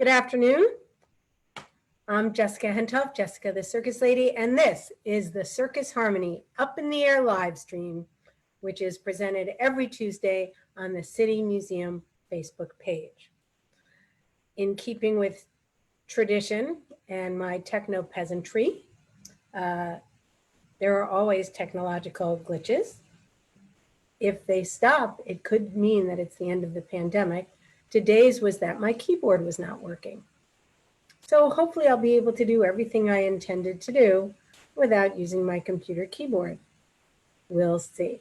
Good afternoon. I'm Jessica Hentoff, Jessica the Circus Lady, and this is the Circus Harmony Up in the Air live stream, which is presented every Tuesday on the City Museum Facebook page. In keeping with tradition and my techno peasantry, there are always technological glitches. If they stop, it could mean that it's the end of the pandemic. Today's was that my keyboard was not working. So hopefully I'll be able to do everything I intended to do without using my computer keyboard. We'll see.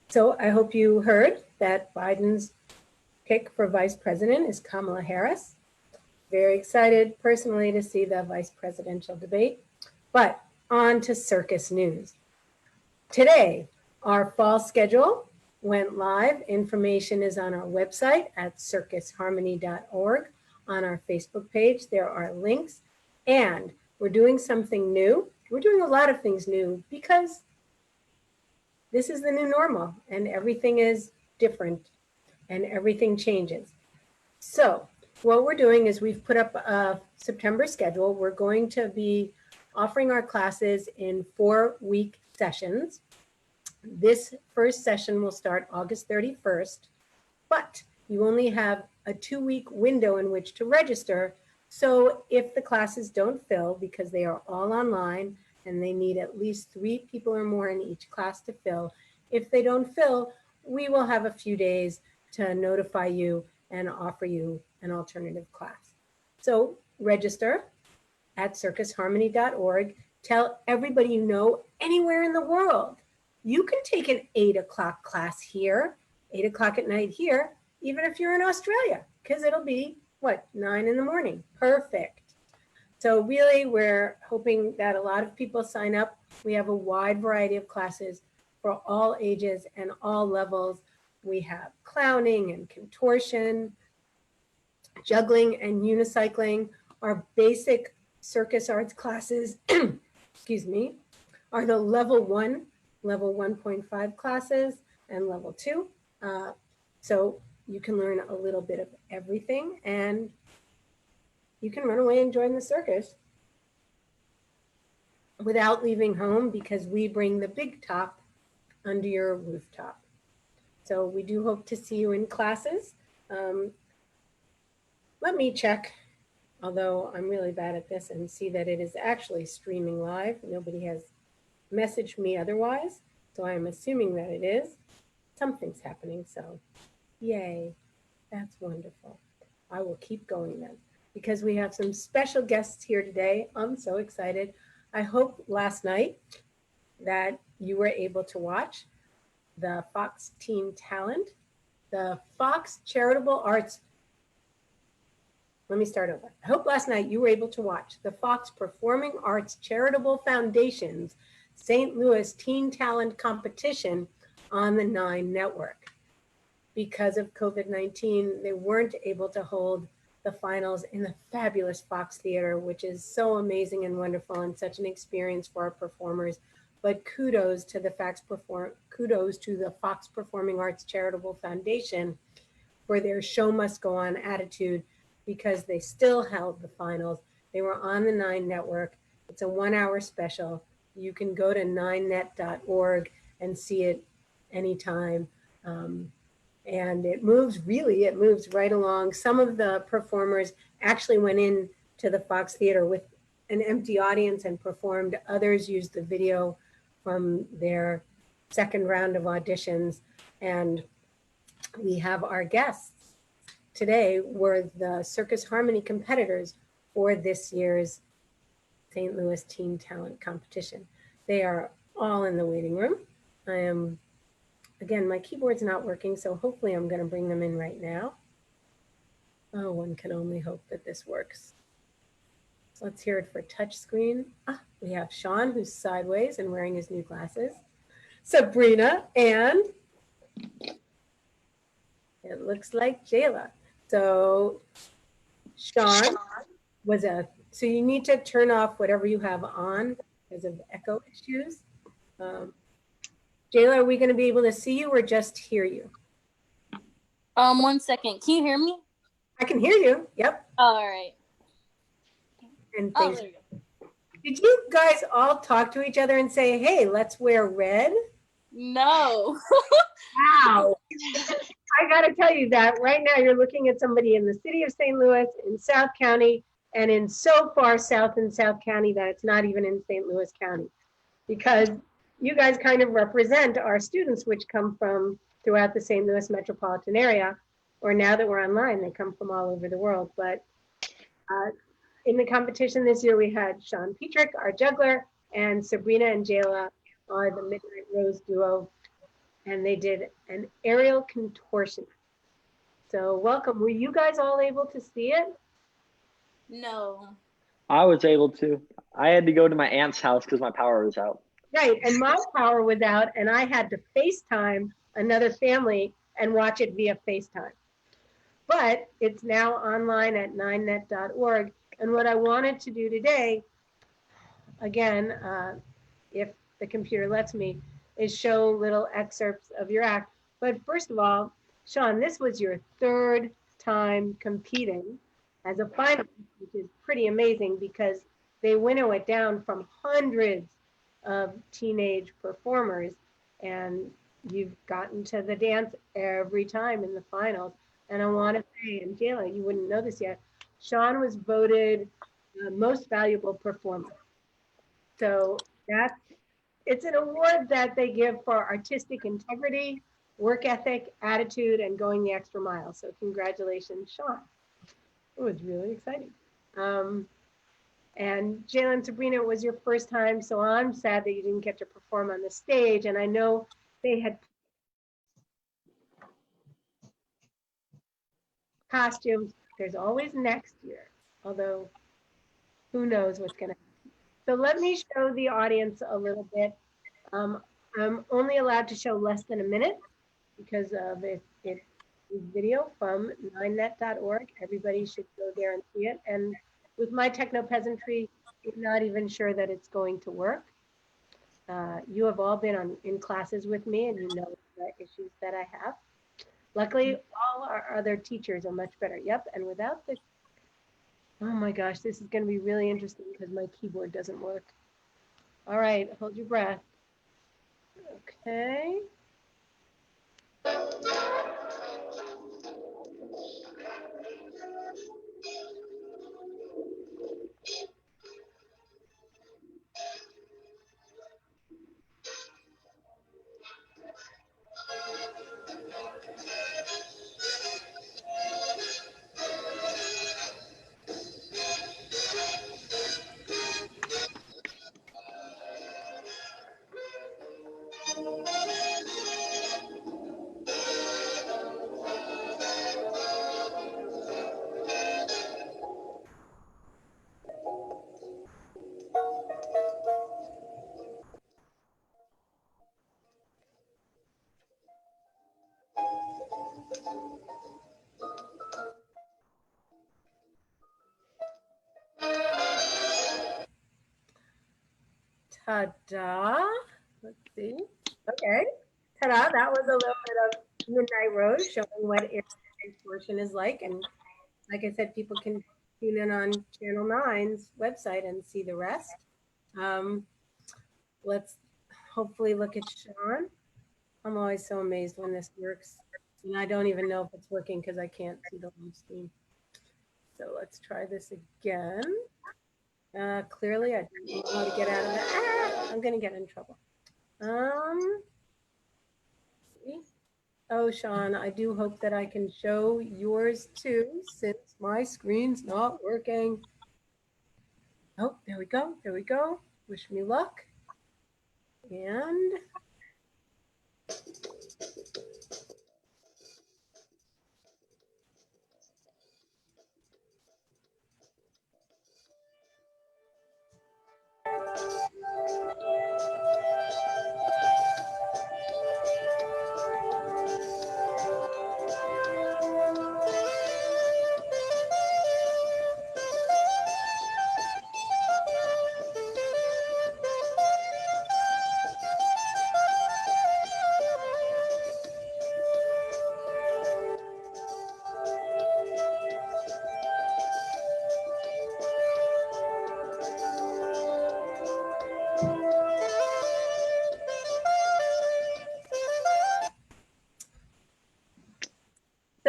So I hope you heard that Biden's pick for vice president is Kamala Harris. Very excited personally to see the vice presidential debate. But on to circus news. Today, our fall schedule went live. Information is on our website at circusharmony.org. On our Facebook page, there are links, and we're doing something new. We're doing a lot of things new because this is the new normal and everything is different and everything changes. So what we're doing is we've put up a September schedule. We're going to be offering our classes in 4-week sessions. This first session will start August 31st, but you only have a 2-week window in which to register. So if the classes don't fill, because they are all online and they need at least 3 people or more in each class to fill, if they don't fill, we will have a few days to notify you and offer you an alternative class. So register at circusharmony.org. Tell everybody you know anywhere in the world. You can take an 8 o'clock class here, 8 o'clock at night here, even if you're in Australia, because it'll be, what, 9 in the morning. Perfect. So really, we're hoping that a lot of people sign up. We have a wide variety of classes for all ages and all levels. We have clowning and contortion, juggling and unicycling. Our basic circus arts classes, excuse me, are the level 1, level 1.5 classes, and level 2. So you can learn a little bit of everything and you can run away and join the circus without leaving home, because we bring the big top under your rooftop. So we do hope to see you in classes. Let me check, although I'm really bad at this, and see that it is actually streaming live. Nobody has messaged me otherwise, so I'm assuming that it is. Something's happening, so yay, that's wonderful. I will keep going then, because we have some special guests here today. I'm so excited. I hope last night that you were able to watch the Fox Teen Talent, the Fox Charitable Arts. Let me start over. I hope last night you were able to watch the Fox Performing Arts Charitable Foundation's St. Louis Teen Talent Competition on the 9 network. Because of COVID-19, they weren't able to hold the finals in the fabulous Fox Theater, which is so amazing and wonderful and such an experience for our performers. But kudos to the Fox Performing Arts Charitable Foundation for their show must go on attitude, because they still held the finals. They were on the 9 network. It's a 1-hour special. You can go to 9net.org and see it anytime. And it moves right along. Some of the performers actually went in to the Fox Theater with an empty audience and performed. Others used the video from their second round of auditions. And we have our guests today were the Circus Harmony competitors for this year's St. Louis Teen Talent Competition. They are all in the waiting room. Again, my keyboard's not working, so hopefully I'm going to bring them in right now. Oh, one can only hope that this works. So let's hear it for touchscreen. We have Sean, who's sideways and wearing his new glasses. Sabrina, and it looks like Jayla. So Sean so you need to turn off whatever you have on because of echo issues. Jayla, are we going to be able to see you or just hear you? 1 second. Can you hear me? I can hear you. Yep. All right. And Oh, things. there you go. Did you guys all talk to each other and say, hey, let's wear red? No. Wow. I got to tell you that right now you're looking at somebody in the city of St. Louis, in South County, and in so far south in South County that it's not even in St. Louis County, because you guys kind of represent our students, which come from throughout the St. Louis metropolitan area, or now that we're online, they come from all over the world. But uh, in the competition this year, we had Sean Petrick, our juggler, and Sabrina and Jayla are the Midnight Rose duo, and they did an aerial contortion. So welcome. Were you guys all able to see it? No. I was able to. I had to go to my aunt's house because my power was out. Right, and my power was out, and I had to FaceTime another family and watch it via FaceTime. But it's now online at 9net.org. And what I wanted to do today, again, if the computer lets me, is show little excerpts of your act. But first of all, Sean, this was your third time competing as a finalist, which is pretty amazing because they winnow it down from hundreds of teenage performers, and you've gotten to the dance every time in the finals. And I want to say, and Jayla, you wouldn't know this yet, Sean was voted most valuable performer. So that's it's an award that they give for artistic integrity, work ethic, attitude, and going the extra mile. So congratulations, Sean. It was really exciting. Um, and Jalen, Sabrina, it was your first time, so I'm sad that you didn't get to perform on the stage. And I know they had costumes. There's always next year, although who knows what's going to happen. So let me show the audience a little bit. I'm only allowed to show less than a minute because of it video from 9net.org. Everybody should go there and see it. And with my techno peasantry, I'm not even sure that it's going to work. You have all been in classes with me, and you know the issues that I have. Luckily, all our other teachers are much better. Yep, and without the, oh my gosh, this is going to be really interesting because my keyboard doesn't work. All right, hold your breath. Okay. Ta-da. Let's see. Okay. Ta-da. That was a little bit of Midnight Rose showing what air portion is like. And like I said, people can tune in on Channel 9's website and see the rest. Let's hopefully look at Sean. I'm always so amazed when this works. And I don't even know if it's working because I can't see the live stream. So let's try this again. Clearly, I don't know how to get out of that. Ah, I'm going to get in trouble. Oh, Sean, I do hope that I can show yours too, since my screen's not working. Oh, there we go. There we go. Wish me luck. And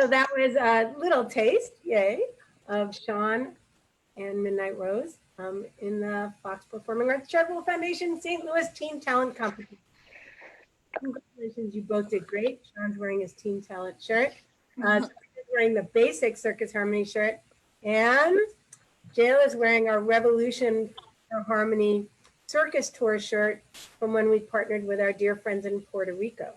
So that was a little taste, yay, of Sean and Midnight Rose in the Fox Performing Arts Charitable Foundation St. Louis Teen Talent Competition. Congratulations, you both did great. Sean's wearing his Teen Talent shirt. Sabrina's wearing the basic Circus Harmony shirt. And Jayla's wearing our Revolution for Harmony Circus Tour shirt from when we partnered with our dear friends in Puerto Rico.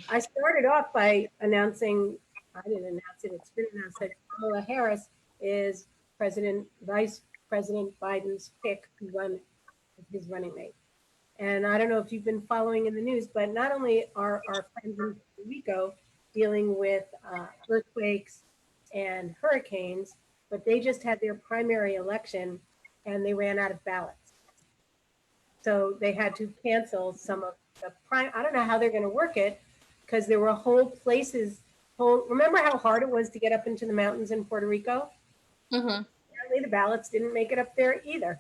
I started off by announcing, I didn't announce it, it's been announced that Kamala Harris is Vice President Biden's pick to run his running mate. And I don't know if you've been following in the news, but not only are our friends in Puerto Rico dealing with earthquakes and hurricanes, but they just had their primary election and they ran out of ballots. So they had to cancel some of the I don't know how they're going to work it because there were whole places. Remember how hard it was to get up into the mountains in Puerto Rico? Apparently the ballots didn't make it up there either.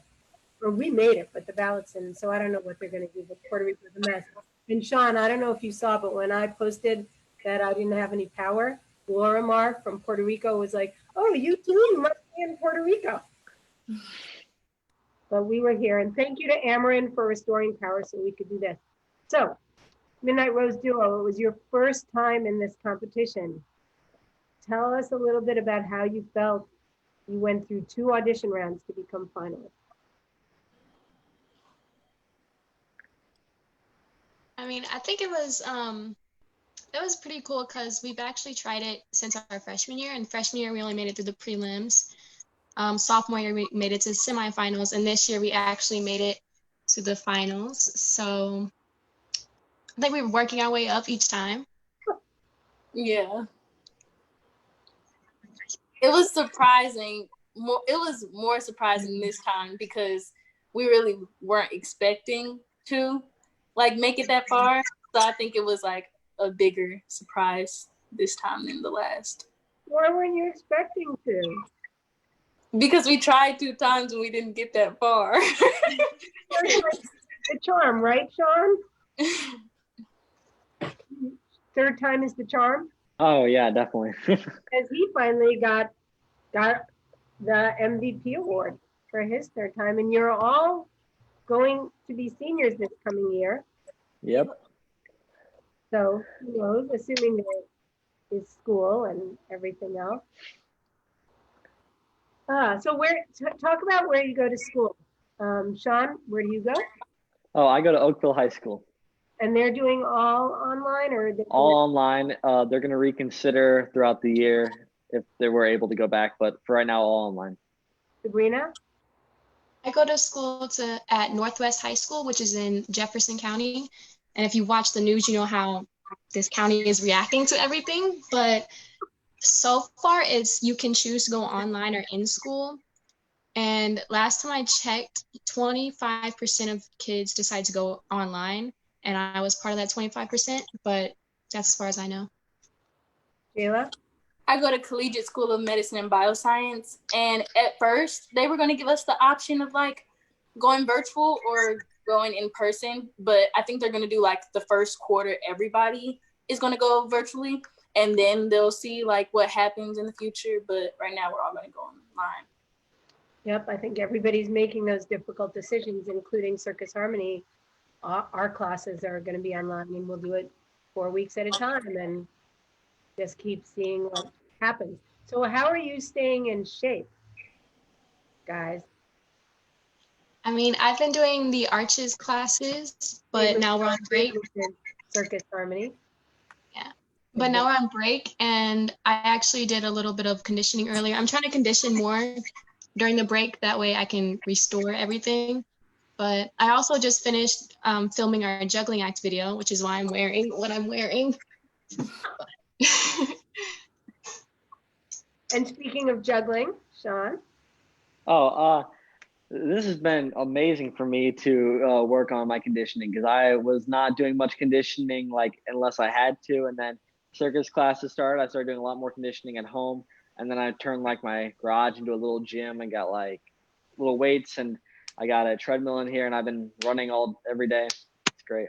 Or we made it, but the ballots didn't. So I don't know what they're going to do, but Puerto Rico is a mess. And Sean, I don't know if you saw, but when I posted that I didn't have any power, Laura Mar from Puerto Rico was like, oh, you too, you must be in Puerto Rico. But we were here. And thank you to Amarin for restoring power so we could do this. So, Midnight Rose Duo, it was your first time in this competition. Tell us a little bit about how you felt. You went through 2 audition rounds to become finalists. I mean, I think it was pretty cool because we've actually tried it since our freshman year. And freshman year, we only made it through the prelims. Sophomore year, we made it to semifinals. And this year, we actually made it to the finals. So I think we were working our way up each time. Yeah. It was surprising. It was more surprising this time because we really weren't expecting to make it that far. So I think it was like a bigger surprise this time than the last. Why weren't you expecting to? Because we tried 2 times and we didn't get that far. The charm, right, Sean? 3rd time is the charm? Oh yeah, definitely. Because he finally got the MVP award for his 3rd time. And you're all going to be seniors this coming year. Yep. So, who knows, assuming there is school and everything else. So talk about where you go to school. Sean, where do you go? Oh, I go to Oakville High School. And they're doing all online or? All online. They're going to reconsider throughout the year if they were able to go back, but for right now, all online. Sabrina? I go to school at Northwest High School, which is in Jefferson County. And if you watch the news, you know how this county is reacting to everything. But so far, you can choose to go online or in school. And last time I checked, 25% of kids decide to go online. And I was part of that 25%, but that's as far as I know. Jayla? I go to Collegiate School of Medicine and Bioscience. And at first, they were going to give us the option of going virtual or going in person. But I think they're going to do the first quarter, everybody is going to go virtually. And then they'll see what happens in the future. But right now, we're all going to go online. Yep, I think everybody's making those difficult decisions, including Circus Harmony. Our classes are going to be online and we'll do it 4 weeks at a time and just keep seeing what happens. So how are you staying in shape, guys? I mean, I've been doing the arches classes, but now we're on break. Circus Harmony. Yeah, but now we're on break and I actually did a little bit of conditioning earlier. I'm trying to condition more during the break. That way I can restore everything. But I also just finished filming our juggling act video, which is why I'm wearing what I'm wearing. And speaking of juggling, Sean? This has been amazing for me to work on my conditioning because I was not doing much conditioning unless I had to. And then circus classes started. I started doing a lot more conditioning at home. And then I turned my garage into a little gym and got little weights, and I got a treadmill in here and I've been running every day. It's great.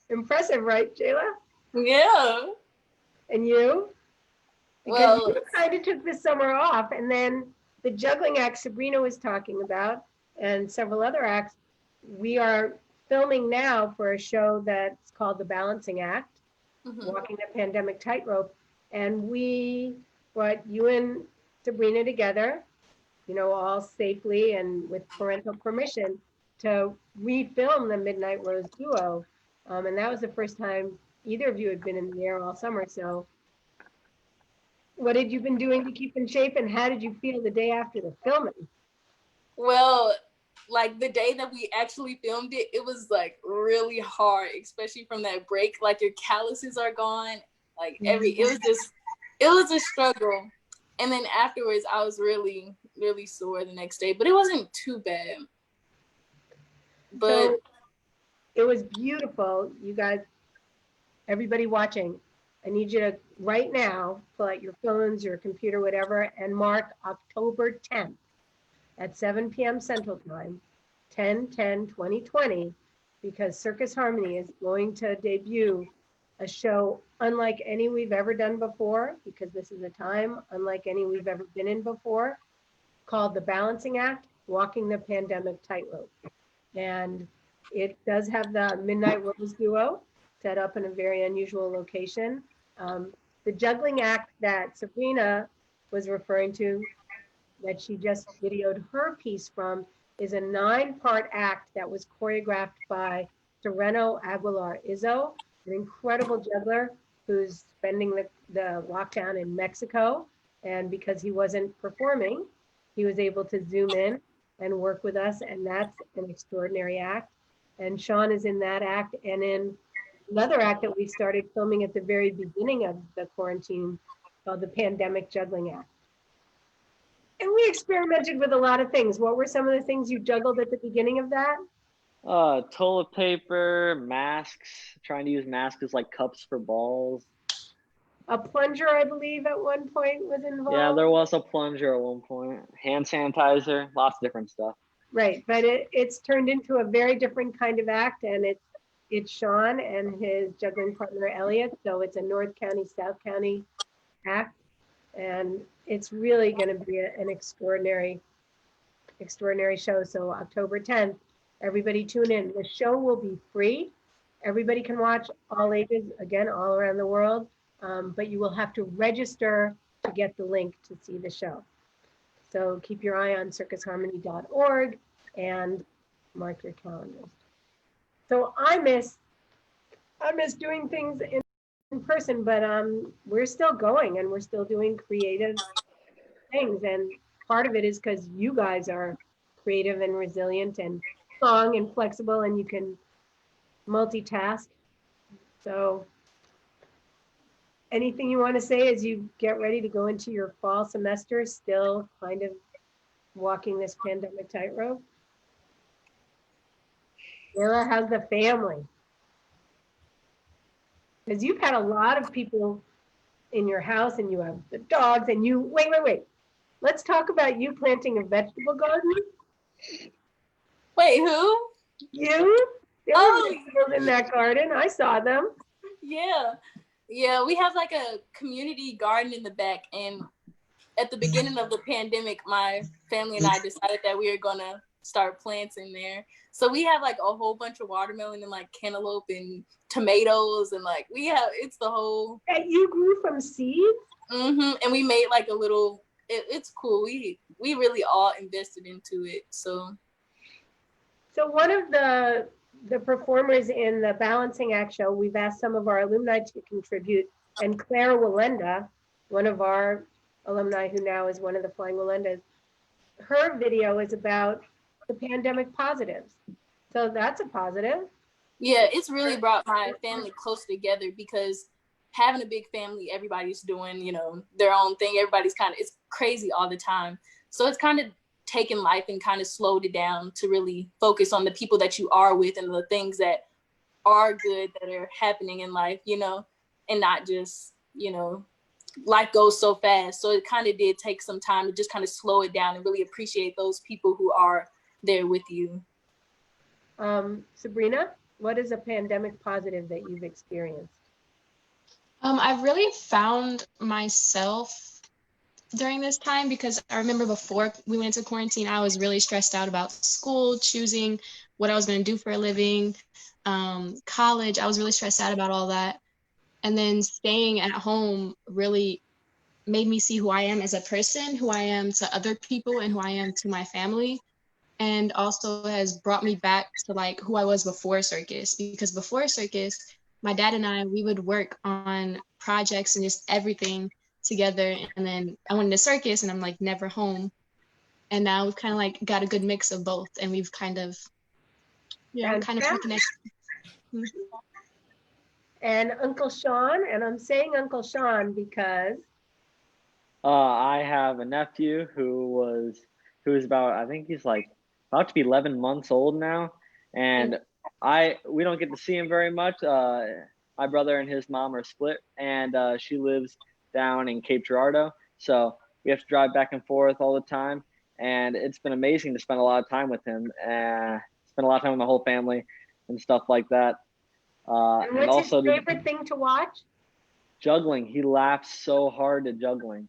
Impressive, right, Jayla? Yeah. And you? Because Well, you kind of took the summer off, and then the juggling act Sabrina was talking about, and several other acts, we are filming now for a show that's called The Balancing Act, mhm. Walking the Pandemic Tightrope. And we brought you and Sabrina together, you know, all safely and with parental permission to refilm the Midnight Rose duo. And that was the first time either of you had been in the air all summer. So what had you been doing to keep in shape, and how did you feel the day after the filming? Well, like the day that we actually filmed it, it was like really hard, especially from that break. Like your calluses are gone. Like it was a struggle. And then afterwards, I was really, really sore the next day, but it wasn't too bad. But So it was beautiful. You guys, everybody watching, I need you to right now pull out your phones, your computer, whatever, and mark October 10th at 7 p.m. Central Time, 10/10/2020, because Circus Harmony is going to debut a show unlike any we've ever done before, because this is a time unlike any we've ever been in before, called The Balancing Act, Walking the Pandemic Tightrope. And it does have the Midnight Rose duo set up in a very unusual location. The juggling act that Sabrina was referring to, that she just videoed her piece from, is a 9-part act that was choreographed by Sereno Aguilar Izzo, an incredible juggler who's spending the lockdown in Mexico. And because he wasn't performing, he was able to zoom in and work with us. And that's an extraordinary act. And Sean is in that act and in another act that we started filming at the very beginning of the quarantine called the Pandemic Juggling Act. And we experimented with a lot of things. What were some of the things you juggled at the beginning of that? Toilet paper, masks, trying to use masks as like cups for balls. A plunger, I believe, at one point was involved. Yeah, there was a plunger at one point. Hand sanitizer, lots of different stuff. Right, but it's turned into a very different kind of act, and it's Sean and his juggling partner Elliot. So it's a North County, South County act, and it's really going to be an extraordinary show. So October 10th, everybody tune in. The show will be free. Everybody can watch, all ages, again, all around the world, but you will have to register to get the link to see the show. So keep your eye on circusharmony.org and mark your calendars. So I miss doing things in person, but we're still going and we're still doing creative things. And part of it is because you guys are creative and resilient and strong and flexible, and you can multitask. So anything you want to say as you get ready to go into your fall semester, still kind of walking this pandemic tightrope? Sarah, how's the family? Because you've had a lot of people in your house and you have the dogs and you, wait. Let's talk about you planting a vegetable garden. wait, who? You? There were vegetables in that garden. I saw them. Yeah, we have like a community garden in the back, and at the beginning of the pandemic, my family and I decided that we were gonna start plants in there. So we have like a whole bunch of watermelon and like cantaloupe and tomatoes, and like it's the whole. That you grew from seeds? And we made like a little. It's cool. We really all invested into it. So one of the performers in the Balancing Act show, we've asked some of our alumni to contribute, and Claire Walenda, one of our alumni who now is one of the Flying Walendas, her video is about the pandemic positives. So that's a positive. Yeah, it's really brought my family close together, because having a big family, everybody's doing, their own thing. Everybody's it's crazy all the time. So it's kind of taken life and kind of slowed it down to really focus on the people that you are with and the things that are good that are happening in life, and not just, life goes so fast. So it kind of did take some time to just kind of slow it down and really appreciate those people who are there with you. Sabrina, what is a pandemic positive that you've experienced? I've really found myself during this time because I remember before we went into quarantine, I was really stressed out about school, choosing what I was going to do for a living, college. I was really stressed out about all that. And then staying at home really made me see who I am as a person, who I am to other people, and who I am to my family. And also has brought me back to like who I was before circus. Because before circus, my dad and I, we would work on projects and just everything together. And then I went into circus and I'm like never home. And now we've kind of like got a good mix of both. And we've kind of, And kind of reconnected. Mhm. and Uncle Sean, and I'm saying Uncle Sean because I have a nephew who's about, I think he's like about to be 11 months old now, and we don't get to see him very much. My brother and his mom are split, and she lives down in Cape Girardeau, so we have to drive back and forth all the time. And it's been amazing to spend a lot of time with him, and spend a lot of time with my whole family and stuff like that. and And what's his also favorite thing to watch? juggling. He laughs so hard at juggling.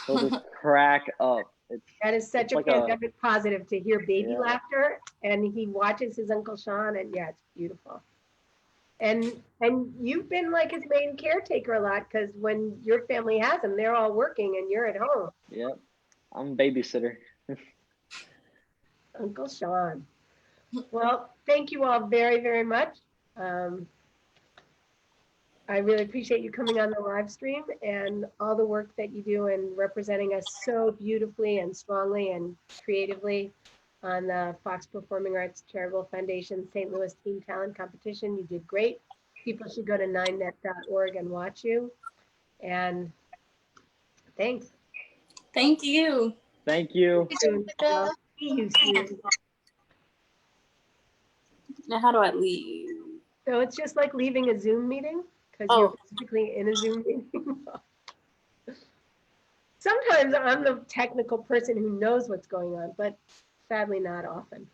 He'll just crack up. That is such It's a like pandemic positive to hear baby yeah, laughter, and he watches his Uncle Sean, and yeah, it's beautiful. And you've been like his main caretaker a lot because when your family has him, they're all working and you're at home. yeah. I'm a babysitter. Uncle Sean. Well, thank you all very, very much. Um, I really appreciate you coming on the live stream and all the work that you do and representing us so beautifully and strongly and creatively on the Fox Performing Arts Charitable Foundation St. Louis Teen Talent Competition. You did great. People should go to 9net.org and watch you. And thanks. Thank you. Thank you. See you soon. Now, how do I leave? So it's just like leaving a Zoom meeting because you're physically in a Zoom meeting. Sometimes I'm the technical person who knows what's going on, but sadly not often.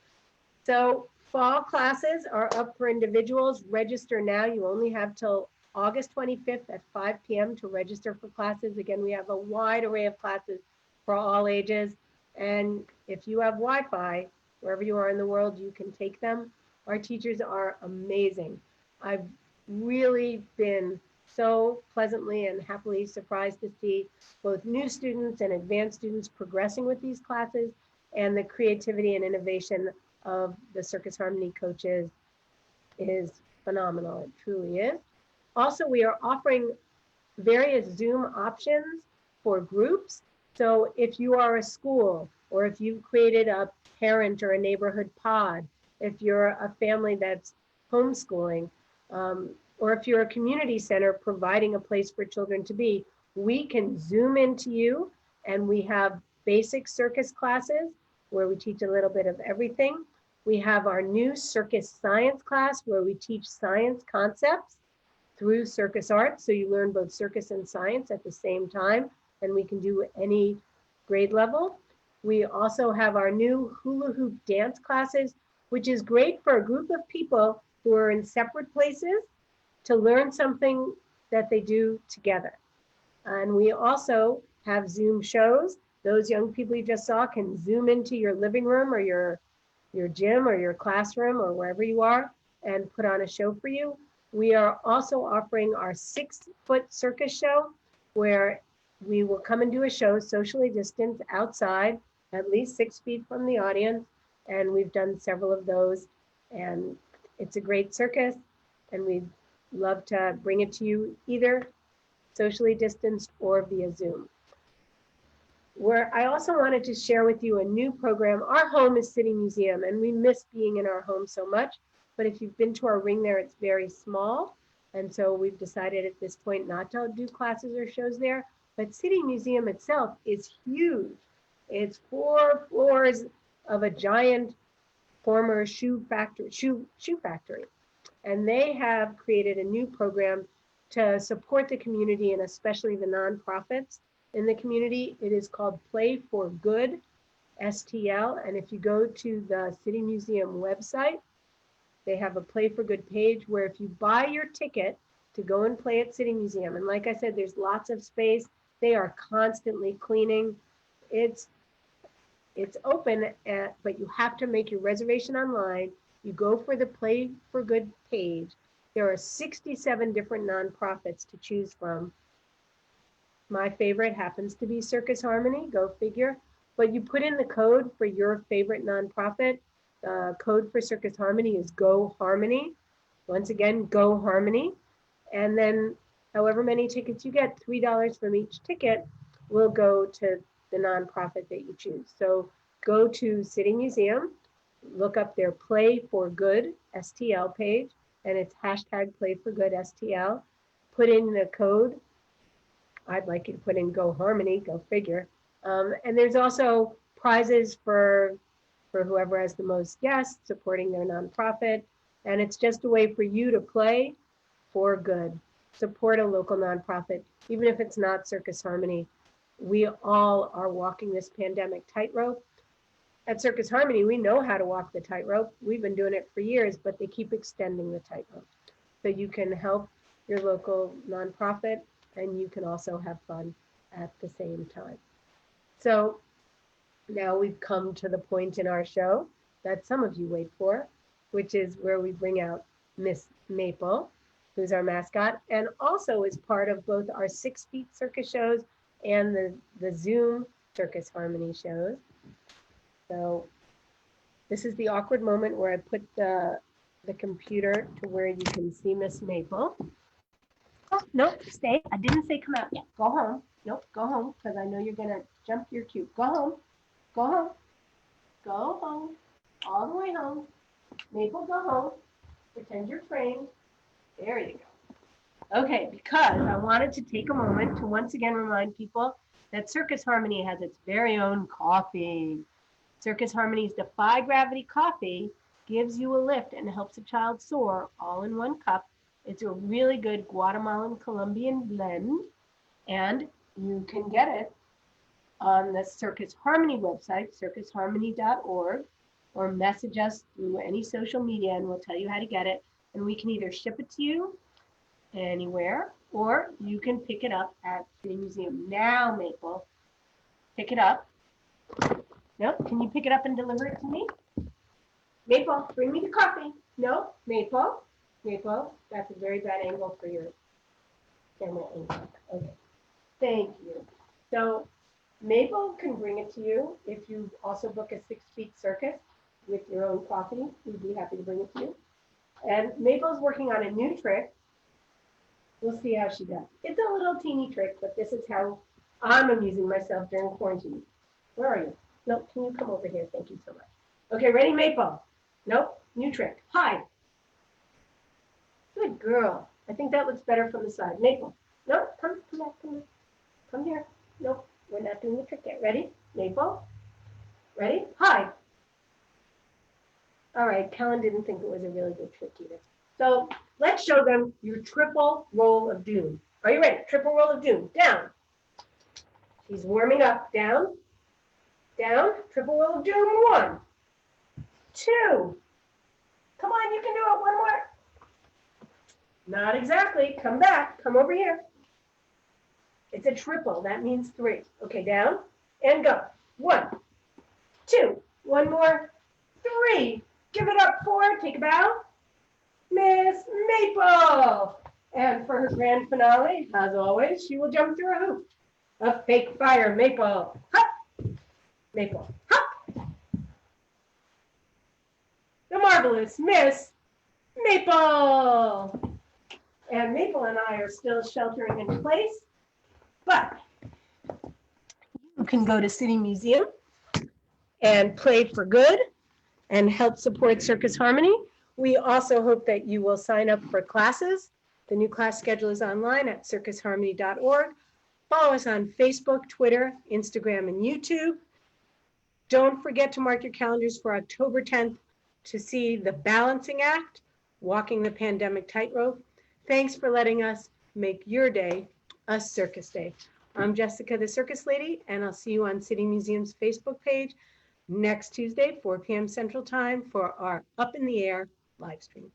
So fall classes are up for individuals. Register now. You only have till August 25th at 5 p.m. to register for classes. Again, we have a wide array of classes for all ages. And if you have Wi-Fi, wherever you are in the world, you can take them. Our teachers are amazing. I've really been so pleasantly and happily surprised to see both new students and advanced students progressing with these classes, and the creativity and innovation of the Circus Harmony coaches is phenomenal. It truly is. Also, we are offering various Zoom options for groups. So if you are a school, or if you've created a parent or a neighborhood pod, if you're a family that's homeschooling, or if you're a community center providing a place for children to be, we can Zoom into you, and we have basic circus classes where we teach a little bit of everything. We have our new circus science class where we teach science concepts through circus arts. So you learn both circus and science at the same time, and we can do any grade level. We also have our new hula hoop dance classes, which is great for a group of people who are in separate places to learn something that they do together. And we also have Zoom shows. Those young people you just saw can Zoom into your living room or your gym or your classroom or wherever you are and put on a show for you. We are also offering our 6-foot circus show where we will come and do a show socially distanced outside, at least 6 feet from the audience. And we've done several of those, and it's a great circus, and we'd love to bring it to you either socially distanced or via Zoom. Where I also wanted to share with you a new program. Our home is City Museum, and we miss being in our home so much. But if you've been to our ring there, it's very small. And so we've decided at this point not to do classes or shows there. But City Museum itself is huge. It's 4 floors of a giant former shoe factory. And they have created a new program to support the community and especially the nonprofits in the community. It is called Play for Good, STL. And if you go to the City Museum website, they have a Play for Good page where if you buy your ticket to go and play at City Museum. And like I said, there's lots of space. They are constantly cleaning. It's open, but you have to make your reservation online. You go for the Play for Good page. There are 67 different nonprofits to choose from. My favorite happens to be Circus Harmony, go figure. But you put in the code for your favorite nonprofit. The code for Circus Harmony is Go Harmony. Once again, Go Harmony. And then however many tickets you get, $3 from each ticket will go to the nonprofit that you choose. So go to City Museum, look up their Play for Good STL page, and it's hashtag Play for Good STL. Put in the code. I'd like you to put in Go Harmony, go figure. And there's also prizes for whoever has the most guests supporting their nonprofit. And it's just a way for you to play for good. Support a local nonprofit, even if it's not Circus Harmony. We all are walking this pandemic tightrope. At Circus Harmony, we know how to walk the tightrope. We've been doing it for years, but they keep extending the tightrope. So you can help your local nonprofit, and you can also have fun at the same time. So now we've come to the point in our show that some of you wait for, which is where we bring out Miss Maple, who's our mascot, and also is part of both our 6 Feet Circus shows and the Zoom Circus Harmony shows. So this is the awkward moment where I put the computer to where you can see Miss Maple. Oh, nope, stay. I didn't say come out yet. Go home. Nope, go home, because I know you're gonna jump your cue. Go home. Go home. Go home. All the way home. Maple, go home. Pretend you're framed. There you go. Okay, because I wanted to take a moment to once again remind people that Circus Harmony has its very own coffee. Circus Harmony's Defy Gravity coffee gives you a lift and helps a child soar all in one cup. It's a really good Guatemalan Colombian blend, and you can get it on the Circus Harmony website, circusharmony.org, or message us through any social media and we'll tell you how to get it. And we can either ship it to you anywhere, or you can pick it up at the museum. Now, Maple, pick it up. No, can you pick it up and deliver it to me? Maple, bring me the coffee. No, Maple, that's a very bad angle for your camera angle. Okay, thank you. So Maple can bring it to you. If you also book a 6 Feet Circus with your own coffee, we'd be happy to bring it to you. And Maple's working on a new trick. We'll see how she does. It's a little teeny trick, but this is how I'm amusing myself during quarantine. Where are you? Nope, can you come over here? Thank you so much. Okay, ready, Maple? Nope, new trick. Hi. Good girl. I think that looks better from the side. Maple. Nope, come back, come back. Come here. Nope, we're not doing the trick yet. Ready? Maple? Ready? Hi. All right, Kellen didn't think it was a really good trick either. So let's show them your triple roll of doom. Are you ready? Triple roll of doom. Down. She's warming up. Down. Down. Triple roll of doom. 1, 2. Come on, you can do it. 1 more. Not exactly. Come back. Come over here. It's a triple. That means 3. Okay, down and go. 1, 2. 1 more. 3. Give it up 4. Take a bow. Miss Maple. And for her grand finale, as always, she will jump through a hoop. A fake fire. Maple. Hop. Maple. Hop. The marvelous Miss Maple. And Maple and I are still sheltering in place, but you can go to City Museum and play for good and help support Circus Harmony. We also hope that you will sign up for classes. The new class schedule is online at circusharmony.org. Follow us on Facebook, Twitter, Instagram, and YouTube. Don't forget to mark your calendars for October 10th to see The Balancing Act, Walking the Pandemic Tightrope. Thanks for letting us make your day a circus day. I'm Jessica, the Circus Lady, and I'll see you on City Museum's Facebook page next Tuesday, 4 p.m. Central Time for our Up in the Air live stream.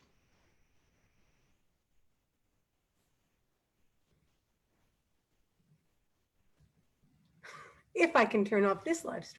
if I can turn off this live stream.